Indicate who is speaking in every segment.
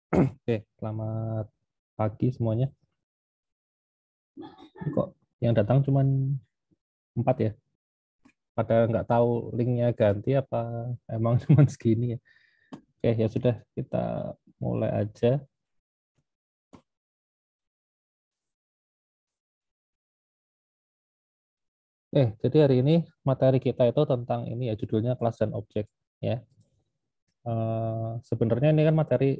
Speaker 1: Oke, selamat pagi semuanya. Ini kok yang datang cuma 4 ya? Pada nggak tahu linknya ganti apa emang cuma segini ya? Oke, ya sudah kita mulai aja. Jadi hari ini materi kita itu tentang ini ya, judulnya kelas dan objek ya. Sebenarnya ini kan materi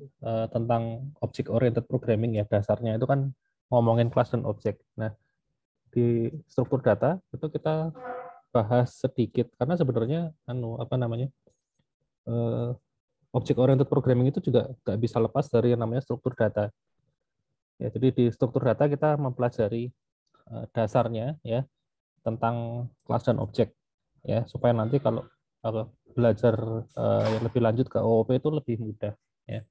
Speaker 1: tentang object oriented programming ya. Dasarnya itu kan ngomongin kelas dan objek. Nah, di struktur data itu kita bahas sedikit karena sebenarnya apa namanya? eh, Object oriented programming itu juga nggak bisa lepas dari yang namanya struktur data. Ya, jadi di struktur data kita mempelajari dasarnya ya tentang kelas dan objek ya supaya nanti kalau belajar yang lebih lanjut ke OOP itu lebih mudah ya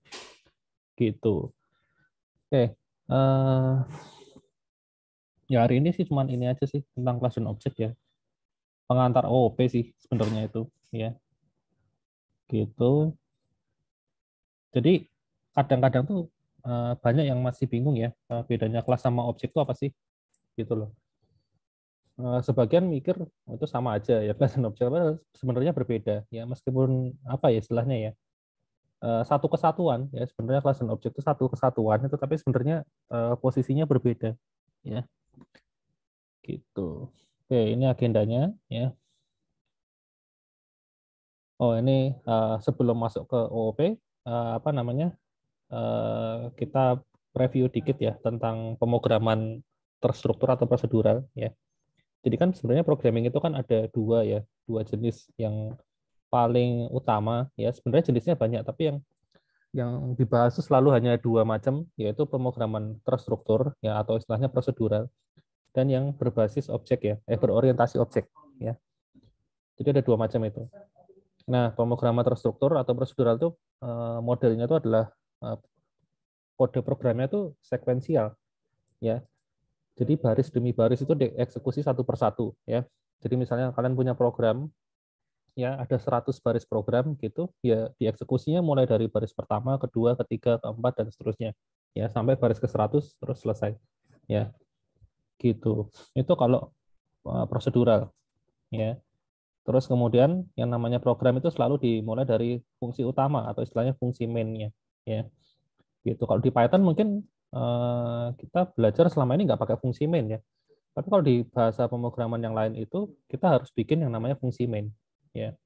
Speaker 1: gitu. Oke, ya hari ini sih cuman ini aja sih tentang kelas dan objek ya. Pengantar OOP sih sebenarnya itu ya gitu. Jadi kadang-kadang tuh banyak yang masih bingung ya bedanya kelas sama objek itu apa sih gitu loh. Sebagian mikir oh, itu sama aja ya kelas dan objek sebenarnya berbeda ya meskipun apa ya istilahnya ya satu kesatuan ya sebenarnya kelas dan objek itu satu kesatuan itu tapi sebenarnya posisinya berbeda ya gitu. Oke, ini agendanya ya. Oh, ini sebelum masuk ke OOP apa namanya kita review dikit ya tentang pemrograman terstruktur atau prosedural ya. Jadi kan sebenarnya programming itu kan ada dua jenis yang paling utama ya. Sebenarnya jenisnya banyak, tapi yang dibahas itu selalu hanya dua macam, yaitu pemrograman terstruktur ya atau istilahnya prosedural dan yang berbasis objek ya, berorientasi objek ya. Jadi ada dua macam itu. Nah, pemrograman terstruktur atau prosedural itu modelnya itu adalah eh, kode programnya itu sekuensial ya. Jadi baris demi baris itu dieksekusi satu persatu ya. Jadi misalnya kalian punya program ya ada 100 baris program gitu ya dieksekusinya mulai dari baris pertama, kedua, ketiga, keempat dan seterusnya ya sampai baris ke 100 terus selesai ya gitu. Itu kalau prosedural ya. Terus kemudian yang namanya program itu selalu dimulai dari fungsi utama atau istilahnya fungsi main-nya ya. Gitu. Kalau di Python mungkin kita belajar selama ini nggak pakai fungsi main ya. Tapi kalau di bahasa pemrograman yang lain itu kita harus bikin yang namanya fungsi main ya.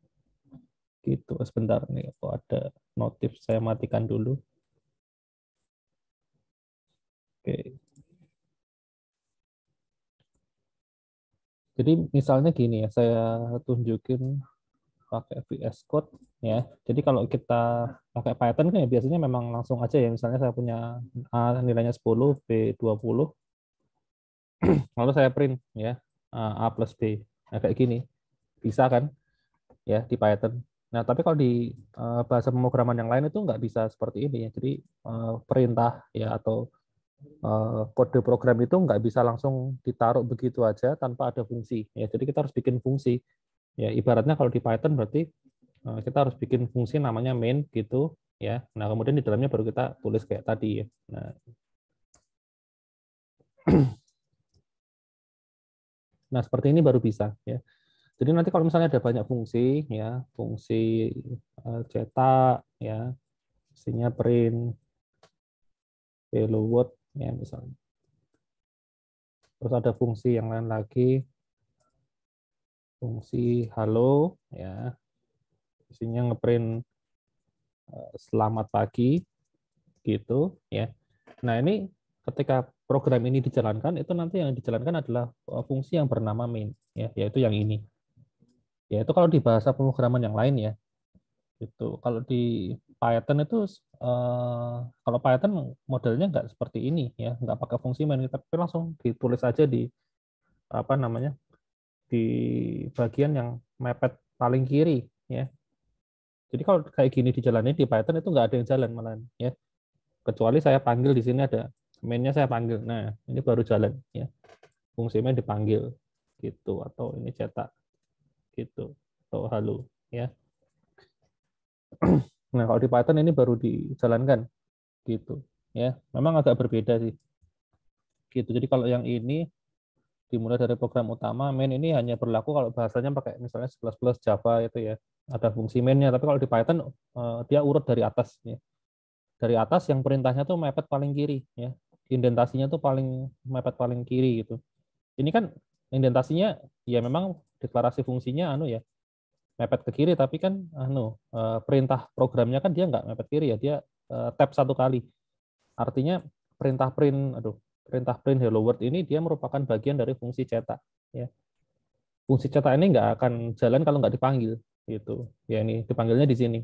Speaker 1: Gitu. Sebentar nih kok ada notif saya matikan dulu. Oke. Jadi misalnya gini ya, saya tunjukin pakai VS Code ya. Jadi kalau kita pakai Python kan ya biasanya memang langsung aja ya. Misalnya saya punya A nilainya 10, B 20, lalu saya print ya A plus B. Nah, kayak gini. Bisa kan ya di Python. Nah, tapi kalau di bahasa pemrograman yang lain itu nggak bisa seperti ini ya. Jadi perintah ya atau kode program itu nggak bisa langsung ditaruh begitu aja tanpa ada fungsi ya. Jadi kita harus bikin fungsi ya. Ibaratnya kalau di Python berarti kita harus bikin fungsi namanya main gitu ya. Nah, kemudian di dalamnya baru kita tulis kayak tadi ya. Nah, nah seperti ini baru bisa ya. Jadi nanti kalau misalnya ada banyak fungsi ya, fungsi cetak ya, fungsinya print, hello world ya misalnya. Terus ada fungsi yang lain lagi, fungsi halo ya, fungsinya ngeprint selamat pagi gitu ya. Nah, ini ketika program ini dijalankan itu nanti yang dijalankan adalah fungsi yang bernama main ya, yaitu yang ini. Ya, itu kalau di bahasa pemrograman yang lain ya. Itu kalau di Python itu kalau Python modelnya nggak seperti ini ya, nggak pakai fungsi main tapi langsung ditulis aja di apa namanya? Di bagian yang mepet paling kiri ya. Jadi kalau kayak gini dijalanin di Python itu nggak ada yang jalan malah ya. Kecuali saya panggil di sini ada mainnya saya panggil. Nah, ini baru jalan ya. Fungsi main dipanggil gitu atau ini cetak gitu atau halo ya. Nah, kalau di Python ini baru dijalankan gitu. Ya, memang agak berbeda sih. Gitu. Jadi kalau yang ini dimulai dari program utama, main ini hanya berlaku kalau bahasanya pakai misalnya C++ Java itu ya. Ada fungsi mainnya, tapi kalau di Python dia urut dari atas ya. Dari atas yang perintahnya tuh mepet paling kiri ya. Indentasinya tuh paling mepet paling kiri gitu. Ini kan indentasinya ya memang deklarasi fungsinya anu ya, mepet ke kiri, tapi kan perintah programnya kan dia nggak mepet kiri ya, dia tab satu kali. Artinya perintah print hello world ini dia merupakan bagian dari fungsi cetak ya. Fungsi cetak ini nggak akan jalan kalau nggak dipanggil gitu. Ya ini dipanggilnya di sini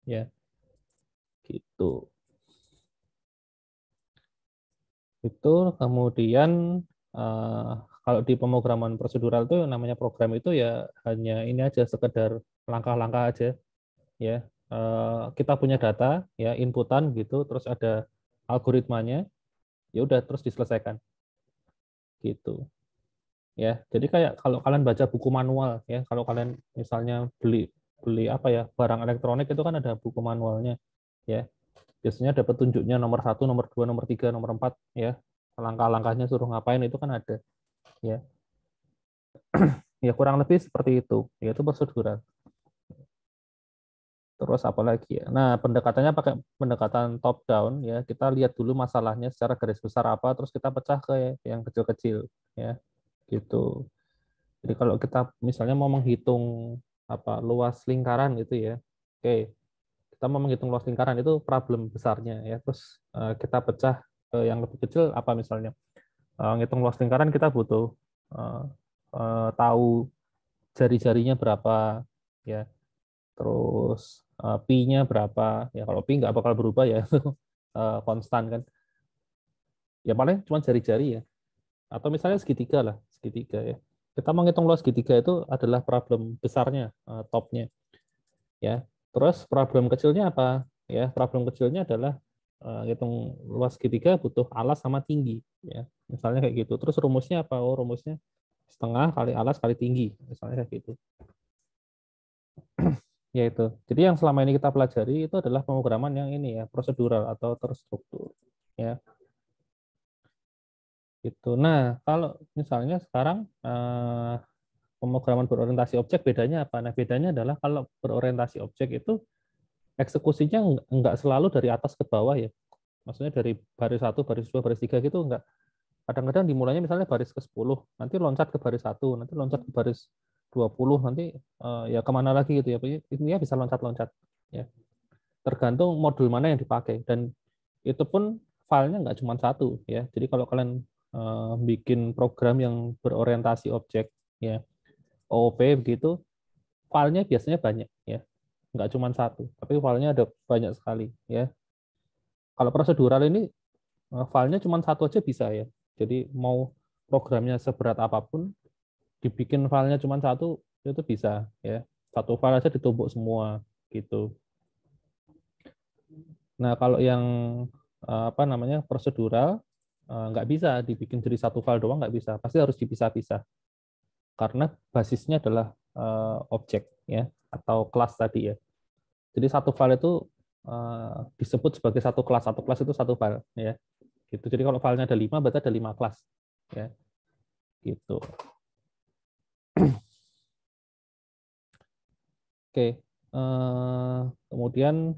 Speaker 1: ya gitu. Itu kemudian eh, kalau di pemrograman prosedural itu namanya program itu ya hanya ini aja sekedar langkah-langkah aja ya. Kita punya data ya inputan gitu, terus ada algoritmanya, ya udah terus diselesaikan gitu ya. Jadi kayak kalau kalian baca buku manual ya, kalau kalian misalnya beli beli apa ya barang elektronik itu kan ada buku manualnya ya. Biasanya ada petunjuknya nomor satu, nomor dua, nomor tiga, nomor empat ya. Langkah-langkahnya suruh ngapain itu kan ada ya. Ya kurang lebih seperti itu, yaitu prosedural. Terus apa lagi ya? Nah, pendekatannya pakai pendekatan top down ya. Kita lihat dulu masalahnya secara garis besar apa, terus kita pecah ke yang kecil-kecil ya. Gitu. Jadi kalau kita misalnya mau menghitung apa luas lingkaran gitu ya. Oke, kita mau menghitung luas lingkaran itu problem besarnya ya. Terus kita pecah ke yang lebih kecil apa misalnya. Ngitung luas lingkaran kita butuh eh, tahu jari-jarinya berapa ya. Terus pi-nya berapa ya, kalau pi nggak bakal berubah ya konstan kan ya, paling cuma jari-jari ya, atau misalnya segitiga lah, segitiga ya. Kita mau ngitung luas segitiga itu adalah problem besarnya, topnya ya. Terus problem kecilnya apa ya, problem kecilnya adalah ngitung luas segitiga butuh alas sama tinggi ya, misalnya kayak gitu. Terus rumusnya apa, oh rumusnya setengah kali alas kali tinggi misalnya kayak gitu. Ya itu. Jadi yang selama ini kita pelajari itu adalah pemrograman yang ini ya, prosedural atau terstruktur. Ya, itu. Nah, kalau misalnya sekarang pemrograman berorientasi objek bedanya apa? Nah, bedanya adalah kalau berorientasi objek itu eksekusinya enggak selalu dari atas ke bawah ya. Maksudnya dari baris satu, baris dua, baris tiga gitu enggak. Kadang-kadang dimulainya misalnya baris ke-10, nanti loncat ke baris satu, nanti loncat ke baris 20, nanti ya kemana lagi gitu ya. Intinya bisa loncat-loncat. Ya. Tergantung modul mana yang dipakai, dan itu pun filenya nggak cuma satu ya. Jadi kalau kalian bikin program yang berorientasi objek ya, OOP begitu, filenya biasanya banyak ya, nggak cuma satu, tapi filenya ada banyak sekali ya. Kalau prosedural ini filenya cuma satu aja bisa ya. Jadi mau programnya seberat apapun, dibikin filenya cuma satu itu bisa ya. Satu file aja ditumpuk semua gitu. Nah, kalau yang apa namanya prosedural nggak bisa dibikin jadi satu file doang, nggak bisa, pasti harus dipisah-pisah karena basisnya adalah objek ya atau kelas tadi ya. Jadi satu file itu disebut sebagai satu kelas itu satu file ya. Gitu. Jadi kalau filenya ada 5 berarti ada 5 kelas ya. Gitu. Oke. Kemudian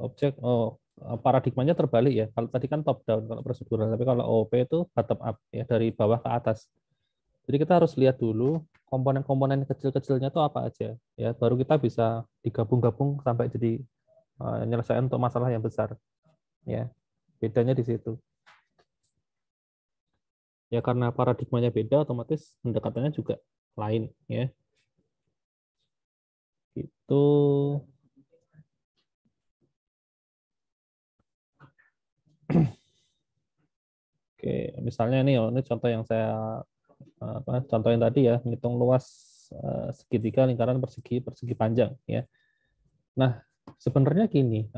Speaker 1: objek paradigmanya terbalik ya. Kalau tadi kan top down kalau prosedural, tapi kalau OOP itu bottom up ya, dari bawah ke atas. Jadi kita harus lihat dulu komponen-komponen kecil-kecilnya itu apa aja ya, baru kita bisa digabung-gabung sampai jadi penyelesaian untuk masalah yang besar ya. Bedanya di situ. Ya karena paradigmanya beda, otomatis pendekatannya juga lain ya. Itu oke, misalnya ini ini contoh yang saya contoh yang tadi ya, menghitung luas segitiga lingkaran persegi persegi panjang ya. Nah, sebenarnya gini,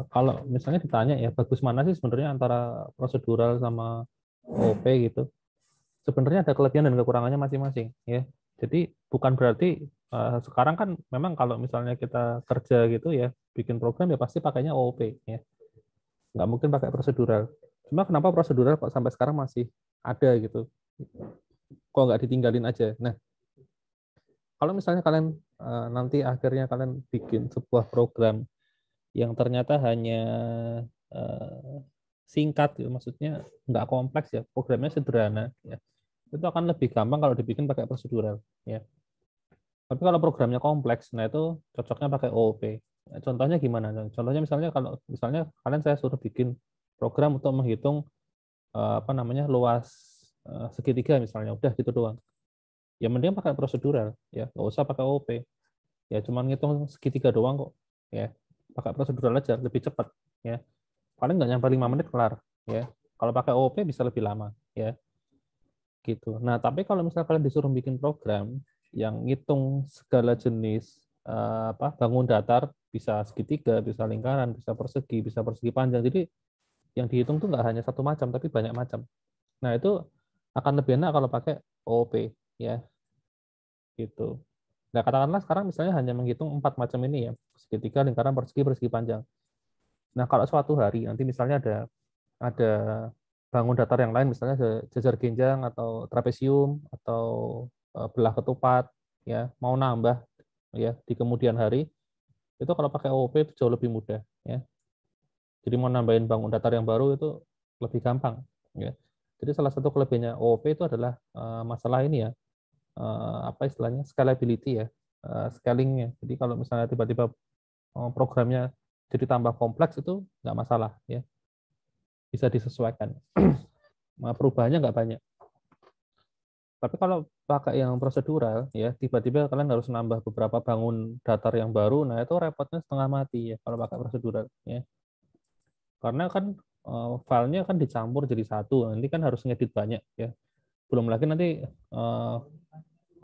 Speaker 1: kalau misalnya ditanya ya bagus mana sih sebenarnya antara prosedural sama OP gitu. Sebenarnya ada kelebihan dan kekurangannya masing-masing ya. Jadi bukan berarti sekarang kan memang kalau misalnya kita kerja gitu ya, bikin program ya pasti pakainya OOP ya. nggak mungkin pakai prosedural. Cuma kenapa prosedural kok sampai sekarang masih ada gitu? Kok nggak ditinggalin aja? Nah, kalau misalnya kalian nanti akhirnya kalian bikin sebuah program yang ternyata hanya singkat, gitu, maksudnya nggak kompleks ya, programnya sederhana, ya, itu akan lebih gampang kalau dibikin pakai prosedural. Ya. Tapi kalau programnya kompleks, nah itu cocoknya pakai OOP. Nah, contohnya gimana? Contohnya misalnya kalau misalnya kalian saya suruh bikin program untuk menghitung apa namanya luas segitiga misalnya, udah gitu doang. Ya mending pakai prosedural, ya nggak usah pakai OOP. Ya cuman ngitung segitiga doang kok. Ya pakai prosedural aja, lebih cepat. Ya paling nggak nyampe 5 menit kelar. Ya kalau pakai OOP bisa lebih lama. Ya gitu. Nah, tapi kalau misalnya kalian disuruh bikin program yang ngitung segala jenis bangun datar, bisa segitiga, bisa lingkaran, bisa persegi panjang. Jadi yang dihitung tuh nggak hanya satu macam, tapi banyak macam. Nah, itu akan lebih enak kalau pakai OOP, ya, gitu. Nah, katakanlah sekarang misalnya hanya menghitung 4 macam ini ya, segitiga, lingkaran, persegi panjang. Nah, kalau suatu hari nanti misalnya ada bangun datar yang lain misalnya jajar genjang atau trapesium atau belah ketupat ya mau nambah ya di kemudian hari itu kalau pakai OOP itu jauh lebih mudah ya. Jadi mau nambahin bangun datar yang baru itu lebih gampang ya. Jadi salah satu kelebihannya OOP itu adalah masalah ini ya apa istilahnya scalability ya scalingnya. Jadi kalau misalnya tiba-tiba programnya jadi tambah kompleks itu nggak masalah ya bisa disesuaikan. Perubahannya nggak banyak. Tapi kalau pakai yang prosedural, ya tiba-tiba kalian harus nambah beberapa bangun datar yang baru, nah itu repotnya setengah mati ya kalau pakai prosedural. Ya. Karena kan filenya kan dicampur jadi satu, nanti kan harus ngedit banyak ya. Belum lagi nanti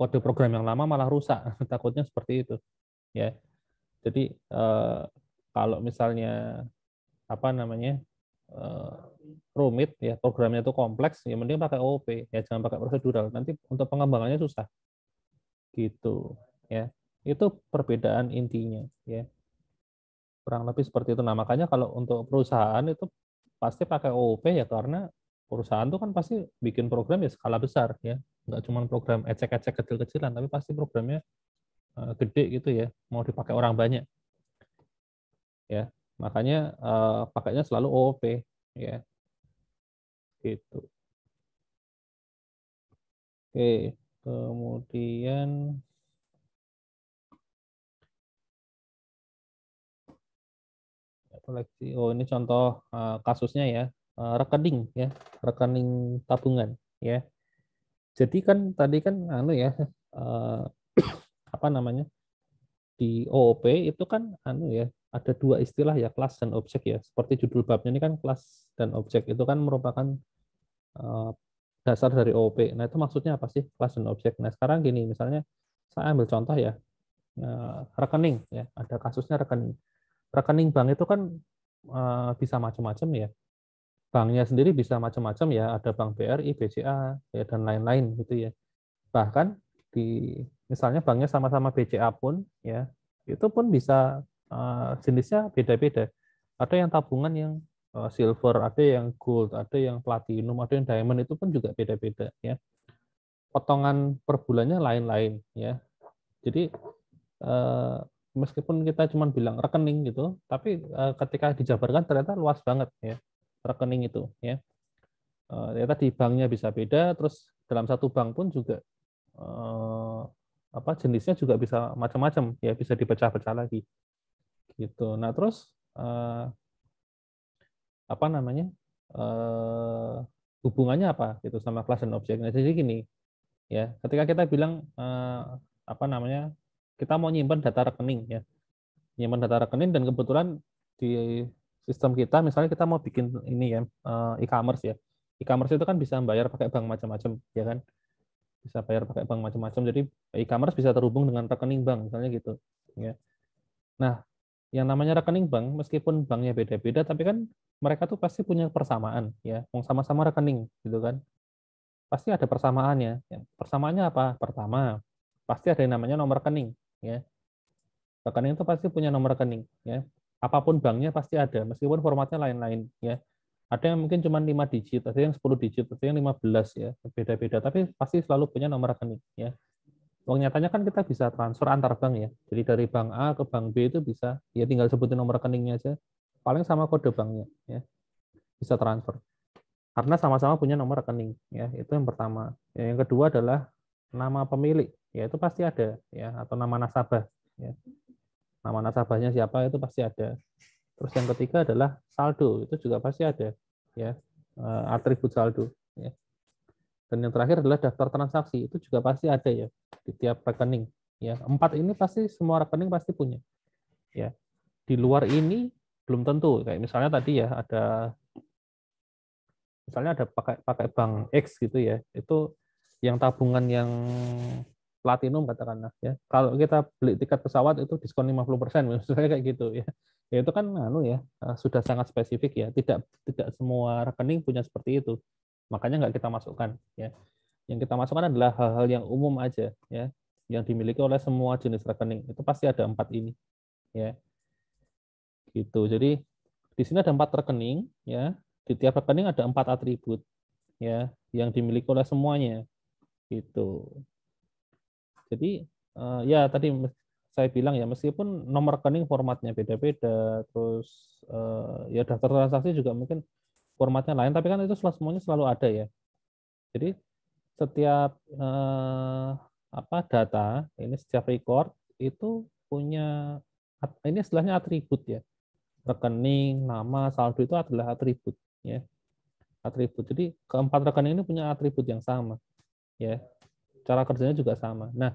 Speaker 1: kode program yang lama malah rusak, takutnya seperti itu. Ya, jadi kalau misalnya apa namanya rumit ya programnya itu kompleks ya mending pakai OOP ya jangan pakai prosedural nanti untuk pengembangannya susah gitu ya itu perbedaan intinya ya kurang lebih seperti itu nah makanya kalau untuk perusahaan itu pasti pakai OOP ya karena perusahaan itu kan pasti bikin program ya skala besar ya nggak cuma program ecek-ecek kecil-kecilan tapi pasti programnya gede gitu ya mau dipakai orang banyak ya makanya pakainya selalu OOP ya gitu oke kemudian koleksi. Oh, ini contoh kasusnya ya. Rekening ya, rekening tabungan ya. Jadi kan tadi kan anu ya apa namanya? Di OOP itu kan anu ya, ada dua istilah ya, kelas dan objek ya. Seperti judul babnya ini kan kelas dan objek itu kan merupakan eh, dasar dari OOP. Nah, itu maksudnya apa sih kelas dan objek? Nah, sekarang gini, misalnya saya ambil contoh ya, rekening ya, ada kasusnya rekening. Rekening bank itu kan bisa macam-macam ya. Banknya sendiri bisa macam-macam ya, ada bank BRI, BCA, ya, dan lain-lain gitu ya. Bahkan di misalnya banknya sama-sama BCA pun ya, itu pun bisa jenisnya beda-beda. Ada yang tabungan yang silver, ada yang gold, ada yang platinum, ada yang diamond itu pun juga beda-beda ya. Potongan per bulannya lain-lain ya. Jadi meskipun kita cuma bilang rekening gitu, tapi ketika dijabarkan ternyata luas banget ya rekening itu ya. Ya tadi banknya bisa beda, terus dalam satu bank pun juga apa jenisnya juga bisa macam-macam ya bisa dipecah-pecah lagi gitu. Nah terus apa namanya hubungannya apa gitu sama kelas dan objek. Nah, jadi gini ya ketika kita bilang apa namanya kita mau nyimpan data rekening ya nyimpan data rekening dan kebetulan di sistem kita misalnya kita mau bikin ini ya e-commerce ya e-commerce itu kan bisa bayar pakai bank macam-macam ya kan bisa bayar pakai bank macam-macam jadi e-commerce bisa terhubung dengan rekening bank misalnya gitu ya nah yang namanya rekening bank meskipun banknya beda-beda tapi kan mereka tuh pasti punya persamaan ya sama-sama rekening gitu kan pasti ada persamaannya ya. Persamaannya apa pertama pasti ada yang namanya nomor rekening ya rekening itu pasti punya nomor rekening ya apapun banknya pasti ada, meskipun formatnya lain-lain ya. Ada yang mungkin cuma 5 digit, ada yang 10 digit, ada yang 15 ya, beda-beda, tapi pasti selalu punya nomor rekening ya. Uang nyatanya kan kita bisa transfer antar bank ya. Jadi dari bank A ke bank B itu bisa, ya tinggal sebutin nomor rekeningnya aja. Paling sama kode banknya ya, bisa transfer. Karena sama-sama punya nomor rekening ya, itu yang pertama. Ya, yang kedua adalah nama pemilik, ya itu pasti ada ya, atau nama nasabah ya. Nama nasabahnya siapa itu pasti ada. Terus yang ketiga adalah saldo, itu juga pasti ada ya, atribut saldo ya. Dan yang terakhir adalah daftar transaksi, itu juga pasti ada ya di tiap rekening ya. Empat ini pasti semua rekening pasti punya ya. Di luar ini belum tentu, kayak misalnya tadi ya ada, misalnya ada pakai pakai bank X gitu ya, itu yang tabungan yang platinum katakanlah ya. Kalau kita beli tiket pesawat itu diskon 50%, misalnya kayak gitu ya. Ya itu kan anu ya, sudah sangat spesifik ya. Tidak tidak semua rekening punya seperti itu. Makanya nggak kita masukkan ya. Yang kita masukkan adalah hal-hal yang umum aja ya, yang dimiliki oleh semua jenis rekening. Itu pasti ada empat ini ya. Gitu. Jadi di sini ada empat rekening ya. Di tiap rekening ada empat atribut ya, yang dimiliki oleh semuanya gitu. Jadi ya tadi saya bilang ya, meskipun nomor rekening formatnya beda-beda, terus ya daftar transaksi juga mungkin formatnya lain, tapi kan itu semuanya selalu ada ya. Jadi setiap apa data ini, setiap record itu punya, ini istilahnya atribut ya. Rekening, nama, saldo itu adalah atribut ya. Atribut. Jadi keempat rekening ini punya atribut yang sama ya. Cara kerjanya juga sama. Nah,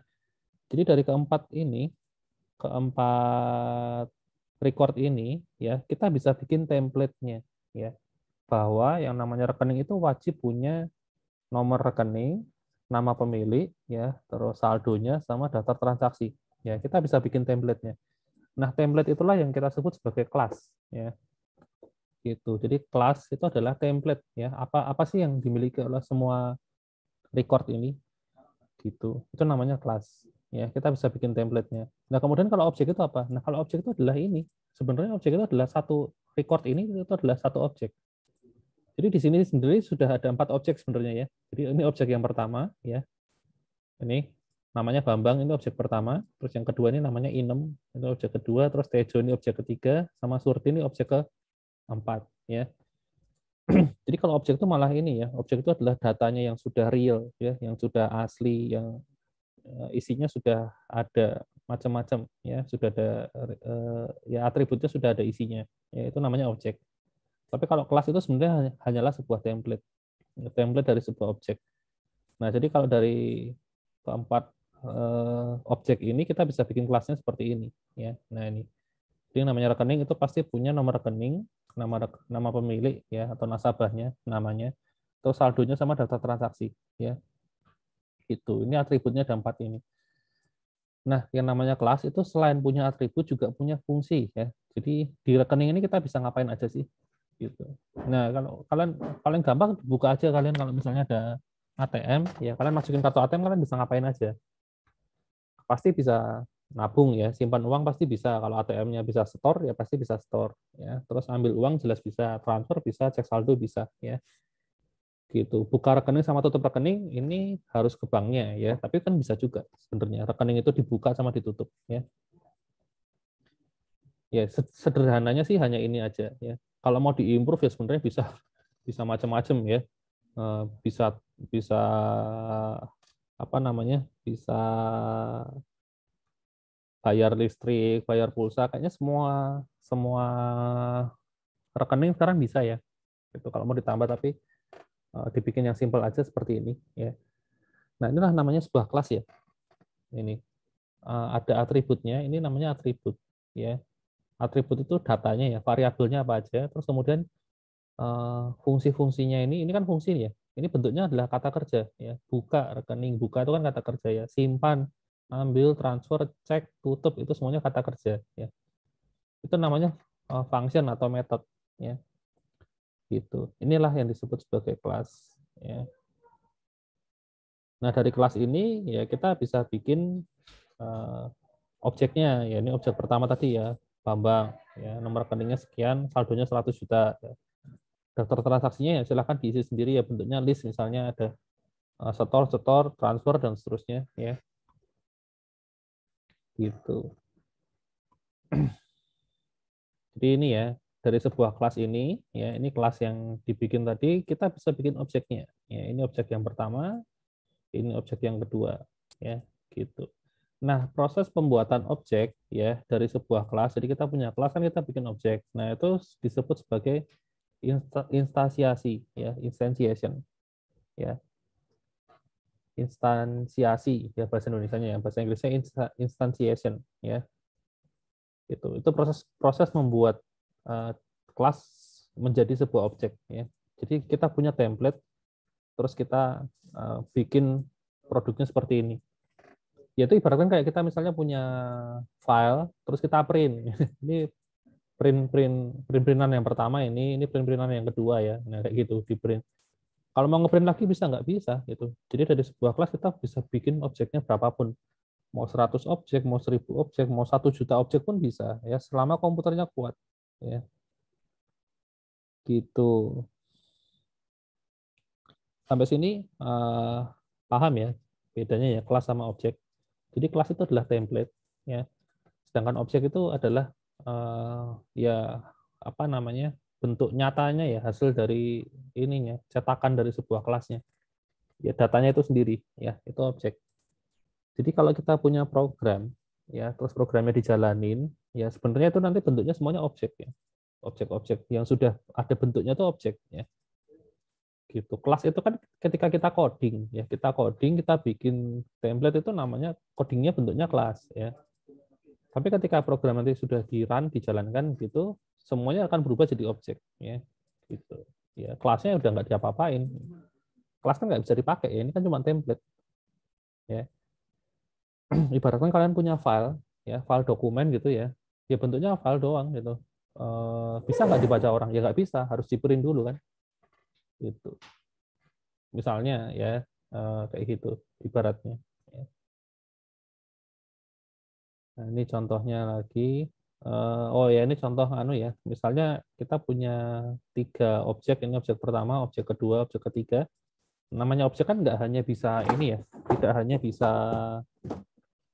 Speaker 1: jadi dari keempat record ini ya, kita bisa bikin template-nya ya. Bahwa yang namanya rekening itu wajib punya nomor rekening, nama pemilik ya, terus saldonya sama daftar transaksi. Ya, kita bisa bikin template-nya. Nah, template itulah yang kita sebut sebagai kelas ya. Gitu. Jadi kelas itu adalah template ya. Apa sih yang dimiliki oleh semua record ini? Gitu. Itu namanya kelas. Ya, kita bisa bikin template-nya. Nah, kemudian kalau objek itu apa? Nah, kalau objek itu adalah ini. Sebenarnya objek itu adalah satu record ini itu adalah satu objek. Jadi di sini sendiri sudah ada 4 objek sebenarnya ya. Jadi ini objek yang pertama ya. Ini namanya Bambang, ini objek pertama. Terus yang kedua ini namanya Inem, ini objek kedua. Terus Tejo ini objek ketiga, sama Surti ini objek keempat ya. Jadi kalau objek itu malah ini ya, objek itu adalah datanya yang sudah real ya, yang sudah asli, yang isinya sudah ada macam-macam ya, sudah ada ya atributnya sudah ada isinya. Ya, itu namanya objek. Tapi kalau kelas itu sebenarnya hanyalah sebuah template, template dari sebuah objek. Nah, jadi kalau dari keempat objek ini kita bisa bikin kelasnya seperti ini ya. Nah, ini. Jadi namanya rekening itu pasti punya nomor rekening, nama pemilik ya, atau nasabahnya namanya, terus saldonya sama daftar transaksi ya. Itu. Ini atributnya ada 4 ini. Nah, yang namanya kelas itu selain punya atribut juga punya fungsi ya. Jadi di rekening ini kita bisa ngapain aja sih? Gitu. Nah, kalau kalian paling gampang buka aja kalian, kalau misalnya ada ATM ya, kalian masukin kartu ATM, kalian bisa ngapain aja. Pasti bisa nabung ya, simpan uang pasti bisa. Kalau ATM-nya bisa store ya pasti bisa store ya. Terus ambil uang jelas bisa, transfer bisa, cek saldo bisa ya. Gitu. Buka rekening sama tutup rekening ini harus ke banknya ya, tapi kan bisa juga sebenarnya rekening itu dibuka sama ditutup ya. Ya sederhananya sih hanya ini aja ya. Kalau mau diimprove ya sebenarnya bisa bisa macam-macam ya. Bisa bisa apa namanya? Bisa bayar listrik, bayar pulsa, kayaknya semua semua rekening sekarang bisa ya. Itu kalau mau ditambah, tapi dibikin yang simple aja seperti ini ya. Nah, inilah namanya sebuah kelas ya. Ini ada atributnya, ini namanya atribut ya. Atribut itu datanya ya, variabelnya apa aja, terus kemudian fungsi-fungsinya ini kan fungsi ya. Ini bentuknya adalah kata kerja ya. Buka rekening, buka itu kan kata kerja ya. Simpan, ambil, transfer, cek, tutup itu semuanya kata kerja ya. Itu namanya function atau method ya. Gitu. Inilah yang disebut sebagai kelas ya. Nah, dari kelas ini ya kita bisa bikin objeknya ya. Ini objek pertama tadi ya, Bambang ya, nomor rekeningnya sekian, saldonya 100 juta. Daftar transaksinya ya silahkan diisi sendiri ya, bentuknya list, misalnya ada setor, setor, transfer, dan seterusnya ya, gitu. Jadi ini ya, dari sebuah kelas ini ya, ini kelas yang dibikin tadi, kita bisa bikin objeknya ya. Ini objek yang pertama, ini objek yang kedua ya, gitu. Nah, proses pembuatan objek ya dari sebuah kelas, jadi kita punya kelas kan, kita bikin objek. Nah, itu disebut sebagai instansiasi ya, instantiation ya, instansiasi ya bahasa Indonesianya ya, bahasa Inggrisnya instantiation ya. Itu proses proses membuat kelas menjadi sebuah objek ya. Jadi kita punya template, terus kita bikin produknya seperti ini. Yaitu ibaratkan kayak kita misalnya punya file, terus kita print. Ini printan yang pertama, ini printan yang kedua ya. Nah, kayak gitu di print. Kalau mau ngeprint lagi bisa nggak bisa gitu. Jadi dari sebuah kelas kita bisa bikin objeknya berapapun. Mau 100 objek, mau 1000 objek, mau 1 juta objek pun bisa ya, selama komputernya kuat ya. Gitu. Sampai sini paham ya bedanya ya kelas sama objek. Jadi kelas itu adalah template ya. Sedangkan objek itu adalah ya apa namanya? Bentuk nyatanya ya, hasil dari ininya, cetakan dari sebuah kelasnya. Ya datanya itu sendiri ya, itu objek. Jadi kalau kita punya program ya, terus programnya dijalanin, ya sebenarnya itu nanti bentuknya semuanya objek ya. Objek-objek yang sudah ada bentuknya itu objek ya. Gitu. Kelas itu kan ketika kita coding ya, kita bikin template itu namanya codingnya bentuknya kelas ya. Tapi ketika program nanti sudah di-run, dijalankan gitu, semuanya akan berubah jadi objek ya. Gitu. Ya, kelasnya udah nggak diapa-apain. Kelas kan nggak bisa dipakai ya, ini kan cuma template ya. Ibaratkan kalian punya file ya, file dokumen gitu ya. Ya bentuknya file doang gitu. Bisa nggak dibaca orang? Ya nggak bisa, harus di-print dulu kan. Gitu. Misalnya ya kayak gitu ibaratnya. Nah, ini contohnya lagi. Oh ya, ini contoh anu ya. Misalnya kita punya 3 objek. Ini objek pertama, objek kedua, objek ketiga. Namanya objek kan nggak hanya bisa ini ya, tidak hanya bisa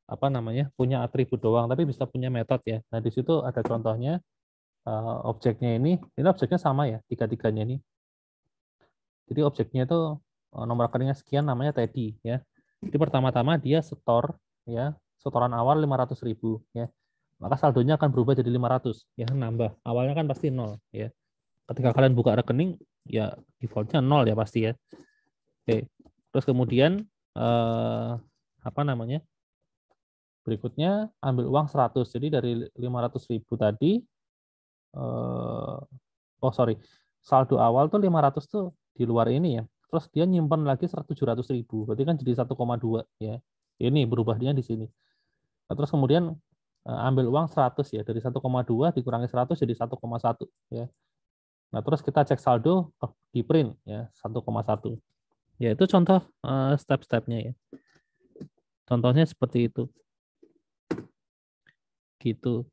Speaker 1: apa namanya punya atribut doang, tapi bisa punya metode ya. Nah di situ ada contohnya objeknya ini objeknya sama ya, tiga-tiganya ini. Jadi objeknya itu nomor rekeningnya sekian, namanya Teddy ya. Jadi pertama-tama dia setor ya, setoran awal 500.000 ya. Maka saldonya akan berubah jadi 500 ya, nambah. Awalnya kan pasti 0 ya. Ketika kalian buka rekening ya defaultnya 0 ya pasti ya. Oke. Terus kemudian apa namanya? Berikutnya ambil uang 100. Jadi dari 500.000 tadi oh sorry, saldo awal tuh 500 tuh di luar ini ya. Terus dia nyimpan lagi 700.000, berarti kan jadi 1,2 ya. Ini berubahnya di sini. Nah, terus kemudian ambil uang 100 ya, dari 1,2 dikurangi 100 jadi 1,1 ya. Nah, terus kita cek saldo di print ya 1,1. Ya, itu contoh step-stepnya ya. Contohnya seperti itu. Gitu.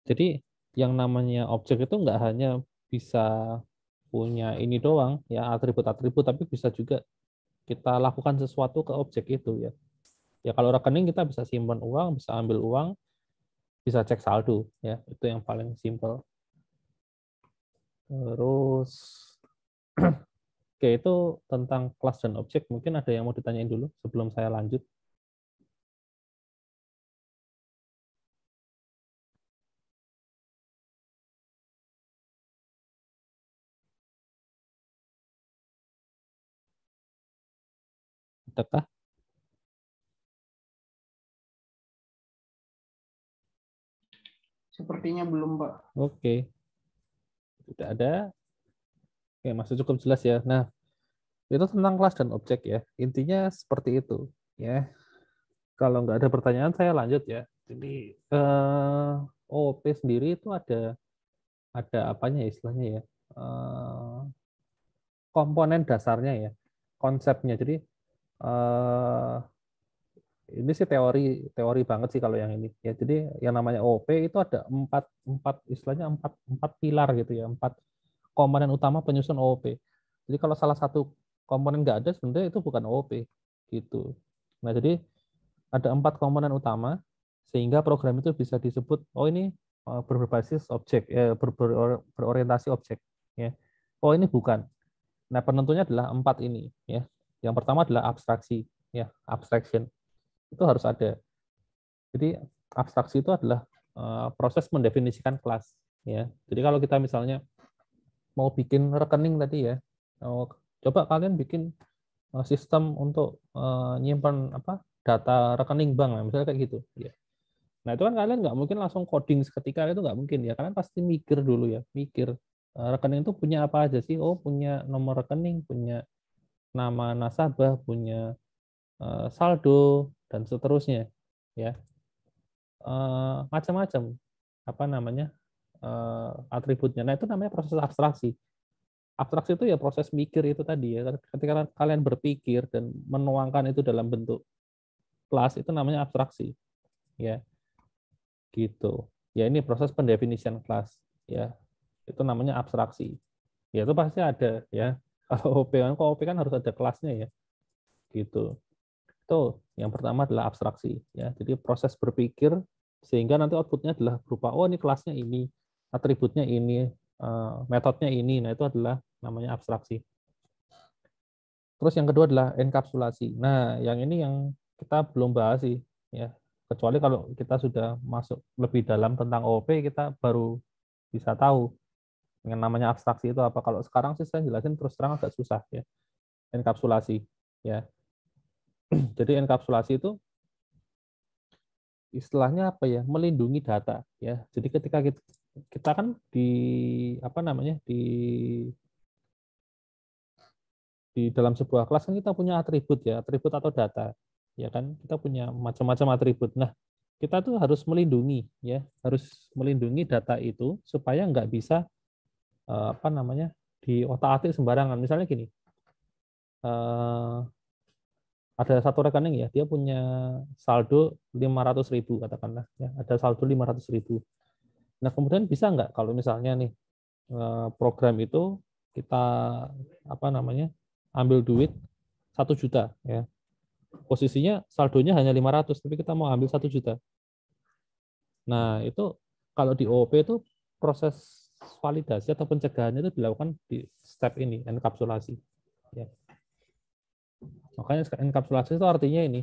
Speaker 1: Jadi yang namanya objek itu nggak hanya bisa punya ini doang ya, atribut-atribut, tapi bisa juga kita lakukan sesuatu ke objek itu ya. Ya kalau rekening kita bisa simpan uang, bisa ambil uang, bisa cek saldo ya. Itu yang paling simpel. Terus oke, itu tentang kelas dan objek. Mungkin ada yang mau ditanyain dulu sebelum saya lanjut. Adakah?
Speaker 2: Sepertinya belum, Pak.
Speaker 1: Oke, tidak ada. Oke, masih cukup jelas ya. Nah, itu tentang kelas dan objek ya. Intinya seperti itu ya. Kalau nggak ada pertanyaan, saya lanjut ya. Jadi OOP sendiri itu ada apanya ya istilahnya ya, komponen dasarnya ya, konsepnya. Jadi ini sih teori banget sih kalau yang ini. Ya, jadi yang namanya OOP itu ada empat istilahnya empat pilar gitu ya, empat komponen utama penyusun OOP. Jadi kalau salah satu komponen nggak ada, sebenarnya itu bukan OOP gitu. Nah, jadi ada empat komponen utama sehingga program itu bisa disebut oh ini berbasis objek, berorientasi objek. Ya. Oh ini bukan. Nah penentunya adalah empat ini. Ya. Yang pertama adalah abstraksi, ya abstraction itu harus ada. Jadi abstraksi itu adalah proses mendefinisikan kelas. Ya. Jadi kalau kita misalnya mau bikin rekening tadi ya, coba kalian bikin sistem untuk nyimpan apa data rekening bank, misalnya kayak gitu. Ya. Nah itu kan kalian nggak mungkin langsung coding seketika, itu nggak mungkin ya. Kalian pasti mikir dulu ya, mikir rekening itu punya apa aja sih? Oh punya nomor rekening, punya nama nasabah, punya saldo dan seterusnya, ya macam-macam apa namanya atributnya. Nah itu namanya proses abstraksi. Abstraksi itu ya proses mikir itu tadi ya. Ketika kalian berpikir dan menuangkan itu dalam bentuk kelas itu namanya abstraksi, ya gitu. Ya ini proses pendefinisian kelas, ya itu namanya abstraksi. Ya itu pasti ada ya. Kalau OP kan harus ada kelasnya ya, gitu. Itu yang pertama adalah abstraksi ya. Jadi proses berpikir sehingga nanti outputnya adalah berupa oh ini kelasnya ini, atributnya ini, metodenya ini. Nah, itu adalah namanya abstraksi. Terus yang kedua adalah enkapsulasi. Nah, yang ini yang kita belum bahas sih ya. Kecuali kalau kita sudah masuk lebih dalam tentang OOP, kita baru bisa tahu yang namanya abstraksi itu apa. Kalau sekarang sih saya jelasin terus terang agak susah ya. Enkapsulasi ya. Jadi enkapsulasi itu istilahnya apa ya, melindungi data ya. Jadi ketika kita kan di apa namanya di dalam sebuah kelas kan kita punya atribut ya, atribut atau data ya kan, kita punya macam-macam atribut. Nah kita tuh harus melindungi ya, harus melindungi data itu supaya nggak bisa apa namanya diotak-atik sembarangan. Misalnya gini, ada satu rekening ya, dia punya saldo 500.000 katakanlah ya, ada saldo 500.000. Nah, kemudian bisa nggak kalau misalnya nih program itu kita apa namanya ambil duit 1 juta ya, posisinya saldonya hanya 500 tapi kita mau ambil 1 juta. Nah, itu kalau di OOP itu proses validasi atau pencegahan itu dilakukan di step ini, enkapsulasi. Ya. Makanya enkapsulasi itu artinya ini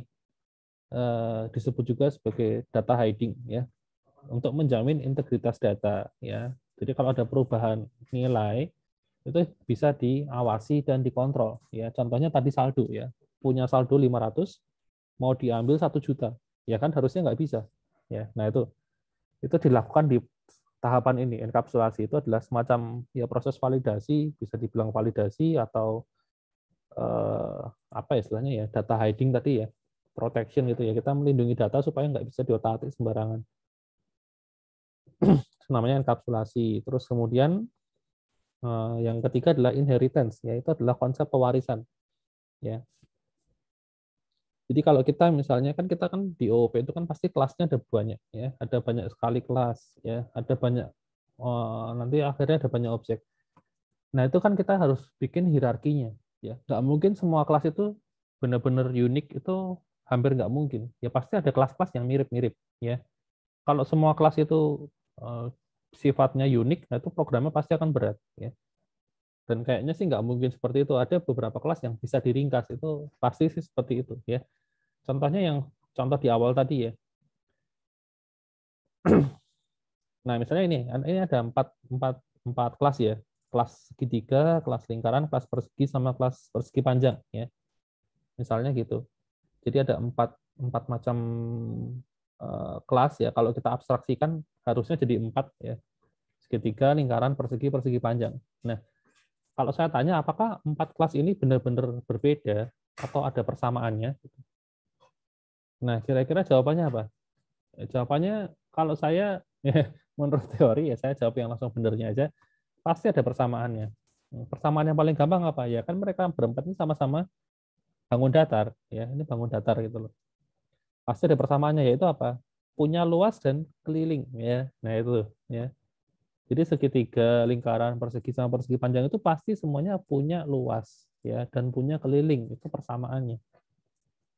Speaker 1: disebut juga sebagai data hiding ya, untuk menjamin integritas data ya. Jadi kalau ada perubahan nilai itu bisa diawasi dan dikontrol ya. Contohnya tadi saldo ya, punya saldo 500 mau diambil 1 juta ya kan harusnya nggak bisa ya. Nah itu dilakukan di tahapan ini. Enkapsulasi itu adalah semacam ya proses validasi, bisa dibilang validasi atau apa istilahnya ya, data hiding tadi ya, protection gitu ya, kita melindungi data supaya nggak bisa diotak-atik sembarangan. Namanya enkapsulasi. Terus kemudian yang ketiga adalah inheritance, yaitu adalah konsep pewarisan. Ya. Jadi kalau kita misalnya kan kita kan di OOP itu kan pasti kelasnya ada banyak ya, ada banyak sekali kelas ya, ada banyak nanti akhirnya ada banyak objek. Nah itu kan kita harus bikin hierarkinya ya. Nggak mungkin semua kelas itu benar-benar unik, itu hampir nggak mungkin. Ya pasti ada kelas-kelas yang mirip-mirip ya. Kalau semua kelas itu sifatnya unik, nah itu programnya pasti akan berat ya. Dan kayaknya sih nggak mungkin seperti itu. Ada beberapa kelas yang bisa diringkas, itu pasti sih seperti itu ya. Contohnya yang contoh di awal tadi ya. Nah misalnya ini ada empat kelas ya, kelas segitiga, kelas lingkaran, kelas persegi, sama kelas persegi panjang ya. Misalnya gitu. Jadi ada empat macam kelas ya. Kalau kita abstraksikan harusnya jadi 4 ya. Segitiga, lingkaran, persegi, persegi panjang. Nah, kalau saya tanya apakah 4 kelas ini benar-benar berbeda atau ada persamaannya? Nah, kira-kira jawabannya apa? Jawabannya kalau saya ya, menurut teori ya saya jawab yang langsung benernya aja, pasti ada persamaannya. Persamaan yang paling gampang apa ya? Kan mereka berempat ini sama-sama bangun datar ya. Ini bangun datar gitu loh. Pasti ada persamaannya, yaitu apa? Punya luas dan keliling, ya. Nah itu, ya. Jadi segitiga, lingkaran, persegi sama persegi panjang itu pasti semuanya punya luas, ya, dan punya keliling. Itu persamaannya,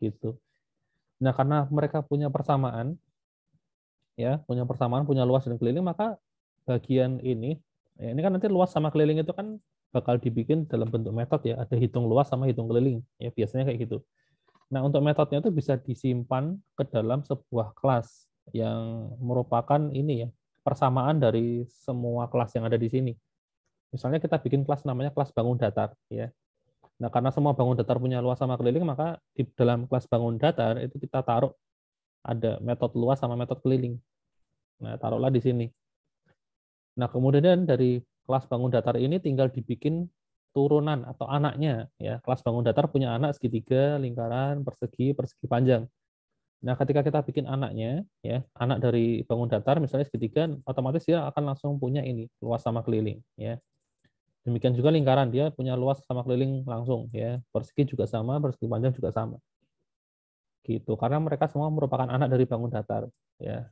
Speaker 1: gitu. Nah karena mereka punya persamaan, ya, punya luas dan keliling, maka bagian ini, ya, ini kan nanti luas sama keliling itu kan bakal dibikin dalam bentuk metode, ya. Ada hitung luas sama hitung keliling, ya, biasanya kayak gitu. Nah, untuk metodenya itu bisa disimpan ke dalam sebuah kelas yang merupakan ini, ya, persamaan dari semua kelas yang ada di sini. Misalnya kita bikin kelas namanya kelas bangun datar, ya. Nah, karena semua bangun datar punya luas sama keliling, maka di dalam kelas bangun datar itu kita taruh ada metode luas sama metode keliling. Nah, taruhlah di sini. Nah, kemudian dari kelas bangun datar ini tinggal dibikin turunan atau anaknya, ya. Kelas bangun datar punya anak segitiga, lingkaran, persegi, persegi panjang. Nah, ketika kita bikin anaknya, ya, anak dari bangun datar misalnya segitiga, otomatis dia akan langsung punya ini, luas sama keliling, ya. Demikian juga lingkaran, dia punya luas sama keliling langsung, ya. Persegi juga sama, persegi panjang juga sama. Gitu. Karena mereka semua merupakan anak dari bangun datar, ya.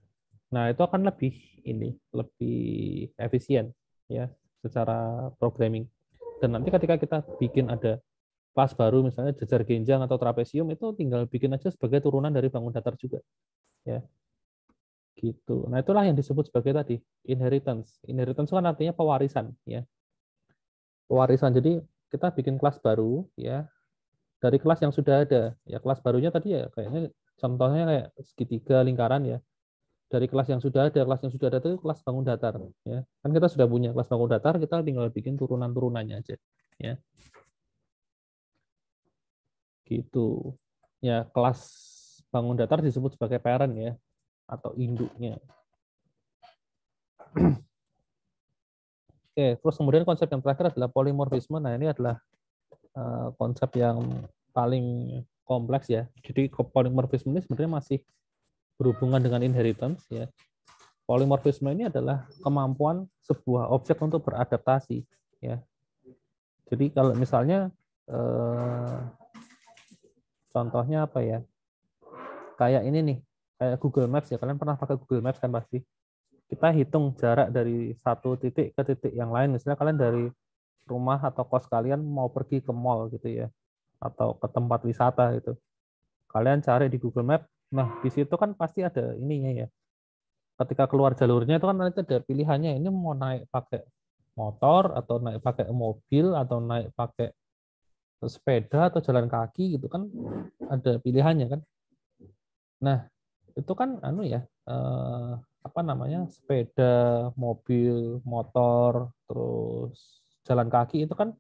Speaker 1: Nah, itu akan lebih ini, lebih efisien, ya, secara programming. Dan nanti ketika kita bikin ada kelas baru misalnya jajar genjang atau trapesium, itu tinggal bikin aja sebagai turunan dari bangun datar juga, ya. Gitu. Nah, itulah yang disebut sebagai tadi inheritance. Inheritance kan artinya pewarisan, ya. Pewarisan. Jadi kita bikin kelas baru, ya, dari kelas yang sudah ada. Ya, kelas barunya tadi ya kayaknya contohnya kayak segitiga lingkaran, ya. Dari kelas yang sudah ada, kelas yang sudah ada itu kelas bangun datar, ya. Kan kita sudah punya kelas bangun datar, kita tinggal bikin turunan-turunannya aja, ya. Gitu. Ya, kelas bangun datar disebut sebagai parent, ya, atau induknya. Oke, terus kemudian konsep yang terakhir adalah polimorfisme. Nah, ini adalah konsep yang paling kompleks, ya. Jadi polimorfisme ini sebenarnya masih berhubungan dengan inheritance, ya. Polimorfisme ini adalah kemampuan sebuah objek untuk beradaptasi, ya. Jadi kalau misalnya contohnya apa ya? Kayak ini nih, kayak Google Maps, ya. Kalian pernah pakai Google Maps kan pasti. Kita hitung jarak dari satu titik ke titik yang lain. Misalnya kalian dari rumah atau kos kalian mau pergi ke mall gitu, ya, atau ke tempat wisata gitu. Kalian cari di Google Map. Nah, di situ kan pasti ada ininya, ya. Ketika keluar jalurnya itu kan nanti ada pilihannya. Ini mau naik pakai motor atau naik pakai mobil atau naik pakai sepeda atau jalan kaki gitu kan, ada pilihannya kan. Nah, itu kan anu ya, apa namanya, sepeda, mobil, motor, terus jalan kaki itu kan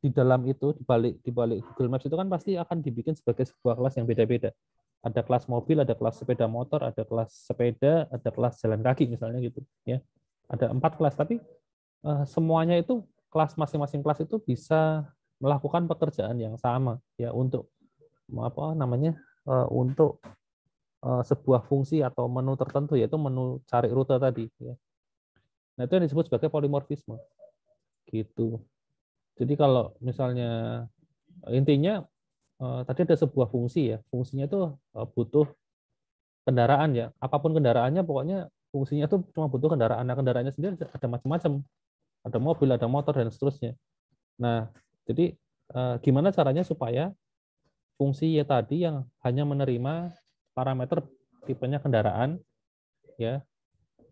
Speaker 1: di dalam itu, di balik Google Maps itu kan pasti akan dibikin sebagai sebuah kelas yang beda-beda. Ada kelas mobil, ada kelas sepeda motor, ada kelas sepeda, ada kelas jalan kaki misalnya gitu, ya. Ada 4 kelas, tapi semuanya itu kelas, masing-masing kelas itu bisa melakukan pekerjaan yang sama, ya, untuk apa namanya, untuk sebuah fungsi atau menu tertentu, yaitu menu cari rute tadi, ya. Nah, itu yang disebut sebagai polimorfisme, gitu. Jadi kalau misalnya intinya tadi ada sebuah fungsi, ya, fungsinya itu butuh kendaraan, ya, apapun kendaraannya, pokoknya fungsinya itu cuma butuh kendaraan. Nah, kendaraannya sendiri ada macam-macam, ada mobil, ada motor, dan seterusnya. Nah, jadi gimana caranya supaya fungsi ya tadi yang hanya menerima parameter tipenya kendaraan, ya,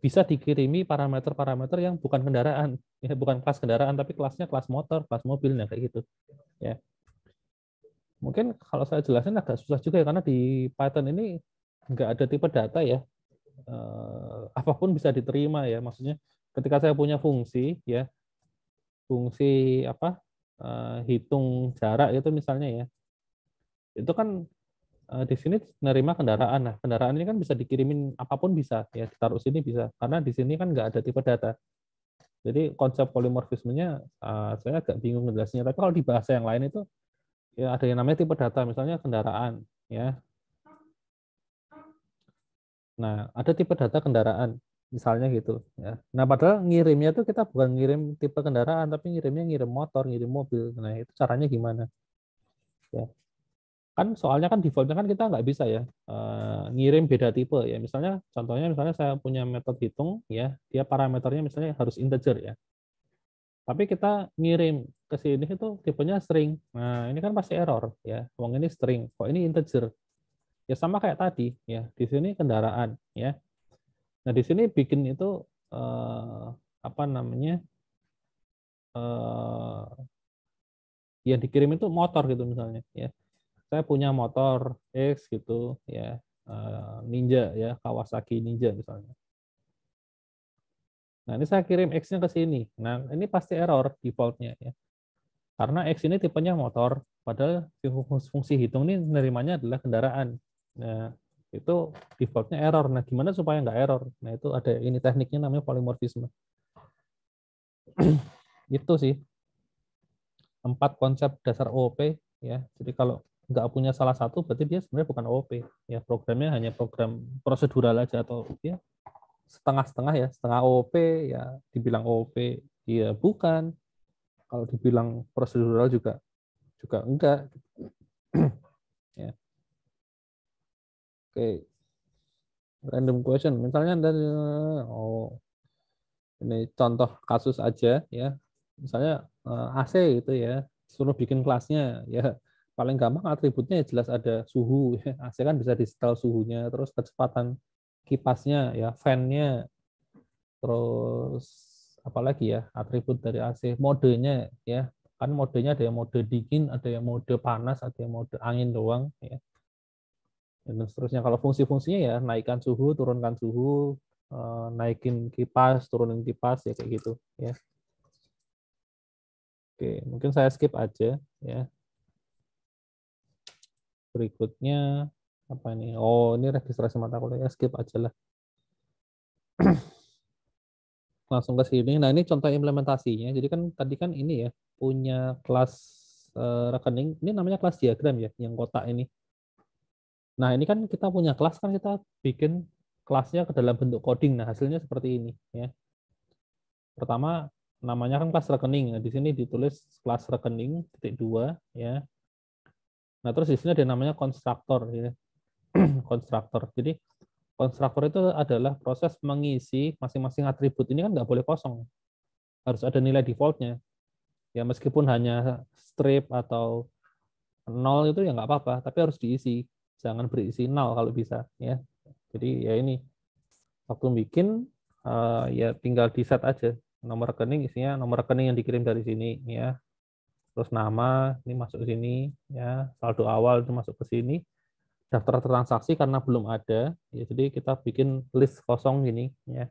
Speaker 1: bisa dikirimi parameter-parameter yang bukan kendaraan, ya, bukan kelas kendaraan tapi kelasnya kelas motor, kelas mobil, nah kayak gitu, ya. Mungkin kalau saya jelasin agak susah juga, ya, karena di Python ini nggak ada tipe data, ya. Apapun bisa diterima, ya, maksudnya ketika saya punya fungsi, ya, fungsi apa, hitung jarak itu misalnya, ya, itu kan di sini menerima kendaraan. Nah, kendaraan ini kan bisa dikirimin apapun, bisa, ya, ditaruh sini bisa, karena di sini kan nggak ada tipe data. Jadi konsep polimorfismenya saya agak bingung menjelaskannya. Tapi kalau di bahasa yang lain itu, ya, ada yang namanya tipe data, misalnya kendaraan, ya. Nah, ada tipe data kendaraan, misalnya gitu, ya. Nah, padahal ngirimnya itu kita bukan ngirim tipe kendaraan, tapi ngirimnya ngirim motor, ngirim mobil. Nah, itu caranya gimana? Ya. Kan soalnya kan defaultnya kan kita nggak bisa ya ngirim beda tipe ya. Misalnya contohnya misalnya saya punya metode hitung ya, dia parameternya misalnya harus integer ya. Tapi kita ngirim ke sini itu tipenya string. Nah, ini kan pasti error ya. Wong ini string, kok ini integer. Ya sama kayak tadi ya. Di sini kendaraan ya. Nah, di sini bikin itu apa namanya? eh yang dikirim itu motor gitu misalnya ya. Saya punya motor X gitu ya. Ninja ya, Kawasaki Ninja misalnya. Nah, ini saya kirim X-nya ke sini. Nah, ini pasti error defaultnya ya. Karena X ini tipenya motor, padahal fungsi hitung ini nerimanya adalah kendaraan. Nah, itu defaultnya error. Nah, gimana supaya nggak error? Nah, itu ada ini tekniknya namanya polymorphisme. Itu sih 4 konsep dasar OOP ya. Jadi kalau nggak punya salah satu, berarti dia sebenarnya bukan OOP. Ya, programnya hanya program prosedural aja atau ya setengah-setengah ya, setengah OOP ya dibilang OOP, ya bukan. Kalau dibilang prosedural juga juga enggak. Ya, oke. Random question. Misalnya dari ini contoh kasus aja ya. Misalnya AC gitu ya, suruh bikin kelasnya ya. Paling gampang atributnya ya jelas ada suhu ya. AC kan bisa di setel suhunya, terus kecepatan kipasnya ya, fan-nya, terus apalagi ya atribut dari AC, modenya ya. Kan modenya ada yang mode dingin, ada yang mode panas, ada yang mode angin doang ya. Dan seterusnya. Kalau fungsi-fungsinya ya naikkan suhu, turunkan suhu, naikin kipas, turunin kipas ya kayak gitu ya. Oke, mungkin saya skip aja ya. Berikutnya apa ini? Oh, ini registrasi mata kuliah, skip aja lah. Langsung ke sini. Nah, ini contoh implementasinya. Jadi kan tadi kan ini ya punya kelas rekening. Ini namanya kelas diagram ya, yang kotak ini. Nah, ini kan kita punya kelas kan kita bikin kelasnya ke dalam bentuk coding. Nah, hasilnya seperti ini ya. Pertama namanya kan kelas rekening. Nah, di sini ditulis kelas rekening titik dua ya. Nah, terus di sini ada namanya konstruktor ya. Konstruktor. Jadi konstruktor itu adalah proses mengisi masing-masing atribut. Ini kan nggak boleh kosong. Harus ada nilai defaultnya. Ya meskipun hanya strip atau nol itu ya nggak apa-apa, tapi harus diisi. Jangan berisi nol kalau bisa ya. Jadi ya ini waktu bikin ya tinggal di set aja nomor rekening, isinya nomor rekening yang dikirim dari sini ya, terus nama ini masuk ke sini ya, saldo awal itu masuk ke sini, daftar transaksi karena belum ada ya, jadi kita bikin list kosong gini ya,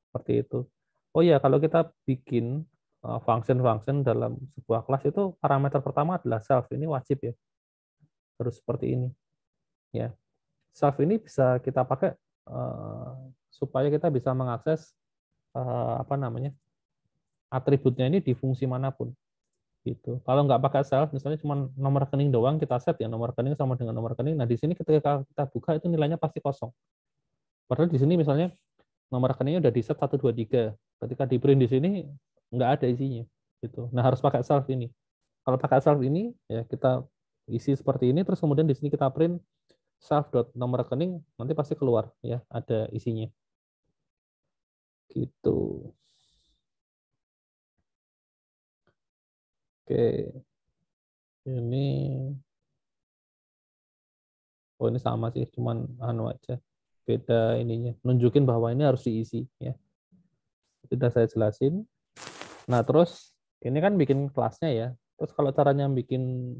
Speaker 1: seperti itu. Oh ya, kalau kita bikin function-function dalam sebuah kelas itu parameter pertama adalah self, ini wajib ya, harus seperti ini ya. Self ini bisa kita pakai supaya kita bisa mengakses apa namanya atributnya ini di fungsi manapun gitu. Kalau nggak pakai self, misalnya cuma nomor rekening doang kita set ya, nomor rekening sama dengan nomor rekening. Nah, di sini ketika kita buka itu nilainya pasti kosong. Padahal di sini misalnya nomor rekeningnya udah di set 123. Ketika di print di sini nggak ada isinya gitu. Nah, harus pakai self ini. Kalau pakai self ini ya kita isi seperti ini, terus kemudian di sini kita print self dot nomor rekening, nanti pasti keluar ya ada isinya gitu. Oke, ini oh ini sama sih, cuman anu aja. Beda ininya, nunjukin bahwa ini harus diisi ya. Sudah saya jelasin. Nah, terus ini kan bikin kelasnya ya. Terus kalau caranya bikin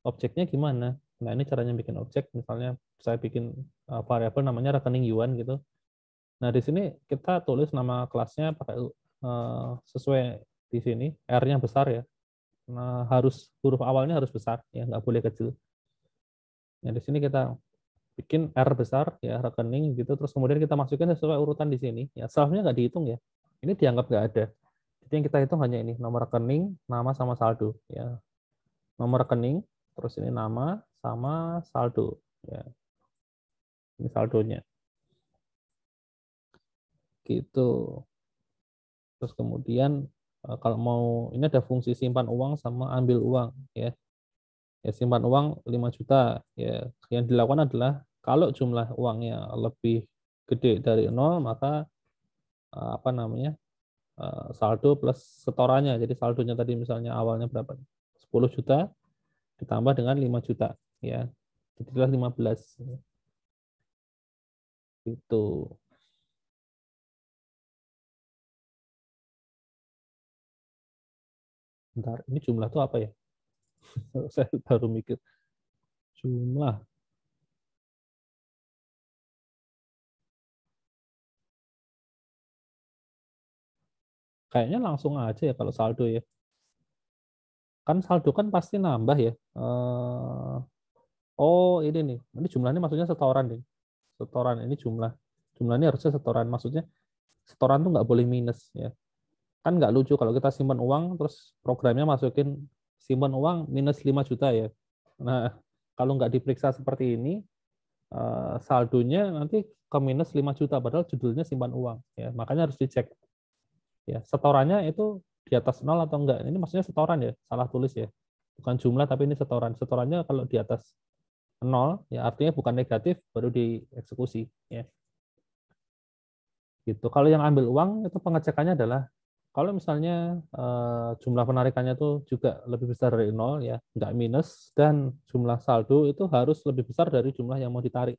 Speaker 1: objeknya gimana? Nah, ini caranya bikin objek, misalnya saya bikin variabel namanya rekening yuan gitu. Nah, di sini kita tulis nama kelasnya pakai sesuai di sini, R-nya besar ya. Nah, harus huruf awalnya harus besar ya, nggak boleh kecil. Nah, di sini kita bikin R besar ya, rekening gitu, terus kemudian kita masukin sesuai urutan di sini ya, selfnya nggak dihitung ya, ini dianggap nggak ada. Jadi yang kita hitung hanya ini, nomor rekening, nama sama saldo ya, nomor rekening, terus ini nama sama saldo ya, ini saldonya gitu. Terus kemudian kalau mau ini ada fungsi simpan uang sama ambil uang ya. Ya, simpan uang 5 juta. Ya, yang dilakukan adalah kalau jumlah uangnya lebih gede dari nol, maka apa namanya? Saldo plus setorannya. Jadi saldonya tadi misalnya awalnya berapa? 10 juta ditambah dengan 5 juta, ya. Jadilah 15. Itu. Bentar, ini jumlah tuh apa ya? Saya baru mikir. Jumlah. Kayaknya langsung aja ya kalau saldo ya. Kan saldo kan pasti nambah ya. Oh, ini nih. Ini jumlahnya maksudnya setoran nih. Setoran ini jumlah. Jumlah ini harusnya setoran. Maksudnya setoran tuh nggak boleh minus ya. Kan nggak lucu kalau kita simpan uang terus programnya masukin simpan uang minus 5 juta ya. Nah, kalau nggak diperiksa seperti ini, saldonya nanti ke minus 5 juta padahal judulnya simpan uang ya. Makanya harus dicek ya. Setorannya itu di atas nol atau enggak. Ini maksudnya setoran ya, salah tulis ya. Bukan jumlah tapi ini setoran. Setorannya kalau di atas nol ya artinya bukan negatif baru dieksekusi ya. Gitu. Kalau yang ambil uang itu pengecekannya adalah kalau misalnya jumlah penarikannya itu juga lebih besar dari nol ya, nggak minus dan jumlah saldo itu harus lebih besar dari jumlah yang mau ditarik.